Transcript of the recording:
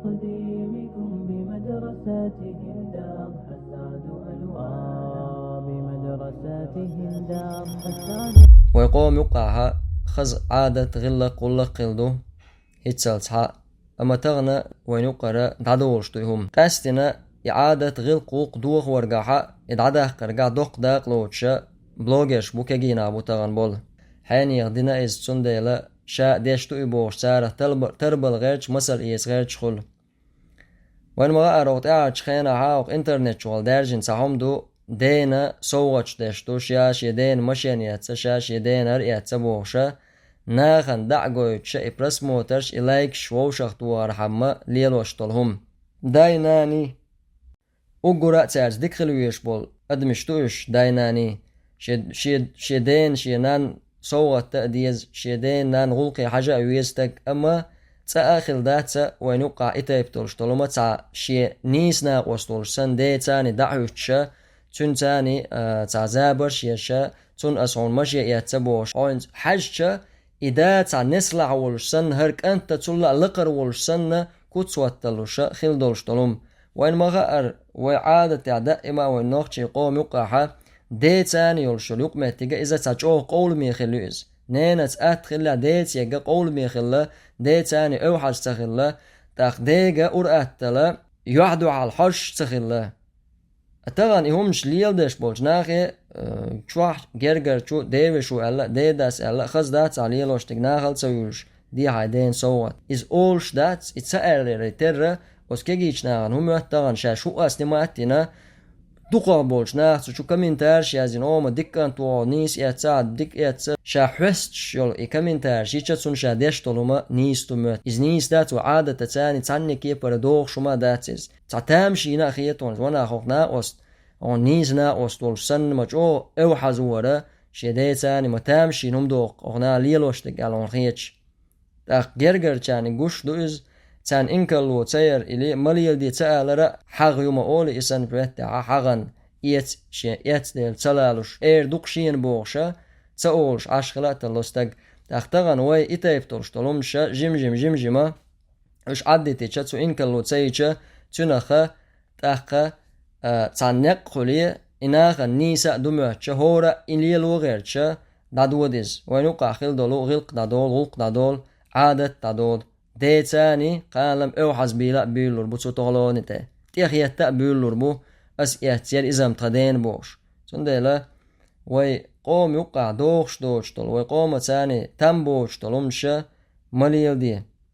تقديمكم بمدرستهم دار حساد بمدرستهم دار حساد. ويقوم يقعها خز عادة غلة قلة قلدو هتسالتها أما تغنى وينقر دعدوشتهم قاستنا إعادة غل قوق دوغ ورقاها إدعاده قرقا دوق داق لوتشا بلوغش بوكاقينا بوتغن بول حين يغدنا إز تسنديلا شا ديشتو إبوش سارة تربل غيرش مسل إيس غيرش خل وين ما أروت إعاد خينا هاوق إنترنت شوال دارجين ساهم دو دينا سوغش ديشتو شاش يدين مشين يتسا شاش يدين أرئيتسا بوشا ناخن دعقويتش إبرس موترش إلايك شووشخ دوار حما ليلوش طلهم دايناني أقرأ تارز ديكخلويش بول أدمشتوش دايناني شيدين شينان صوت تأديز شيدين نان غلقي حاجة ويستك أما تأخل داتا وينوقع إتايبتولش طلوما تا شي نيسنا قوستولش سن دي تاني دعوشا تون تاني تا زابرش يشا تون أسعون مشي يتبوش عوينت حاجة إذا تا نسلع ولش سن هرك أنت تولع لقر ولش سن كوتسواتلوش خلدولش طلوم وين مغار وعادة دائما وينوخش قوم يقعها دي تاني يولشو يقمتيجا إذا تاجوه قول ميخلوز نينت أتخلا ديت يجا قول ميخلا دي تاني أو حاج تخلا تاخ ديجا أتلا يعدو على الحش تخلا أتغن إهمش ليل ديش بولج ناخي شوح جرجر شو ديوي شو ألا دي داس ألا خز دات على ليلوش تجناخل تسويش دي هايدين صوت إز أولش دات إتسأل ريتر وسكيجيش ناغن هم أتغن شاشو أسني ما أتنا دوقا بولش ناخ شو كمنتار شازين أوما ديكان تو نيس يتساعد ديك يتسا شاحوست يول كمنتار شيتشاتسون شاديش طولما نيس تمت إز نيس دات وعادة تتاني تعني كي بردوغ شما داتيز تعتام شينا خيطون وانا أخوك ناقوست أو نيس ناقوست والسن مجو أو حزورة شيدي تاني متام شينهم دوق أغنا ليلوشتك ألون خيتش تاق جرجر تاني قوش دوز تان إنكالو تاير إلي مليل دي تالرا حاغ يوم أولي إسان بريتا حاغن إيت ديل تلالوش دوقشين بوغشا تاولش عشخلات اللوستاق تاختغن واي إتايفتولش طلومشا جمجمة وش عدتي تشاتسو إنكالو تايشا تنخا تاقا تانيق خلي إناغا نيسا دموحشا هورا إلي الوغيرشا دادوديز وينوقع خيل دولو غلق دادول غلق دادول عادت دادول دي تاني قالم او حزبيلا بيلور بو تغلونته تيخيتا بيلور بو اس احتيال ازم تدين بوش سندلا وي قوم يقع دوخش دوش طول وي قوم تاني تم بوش طولمشا مليل دي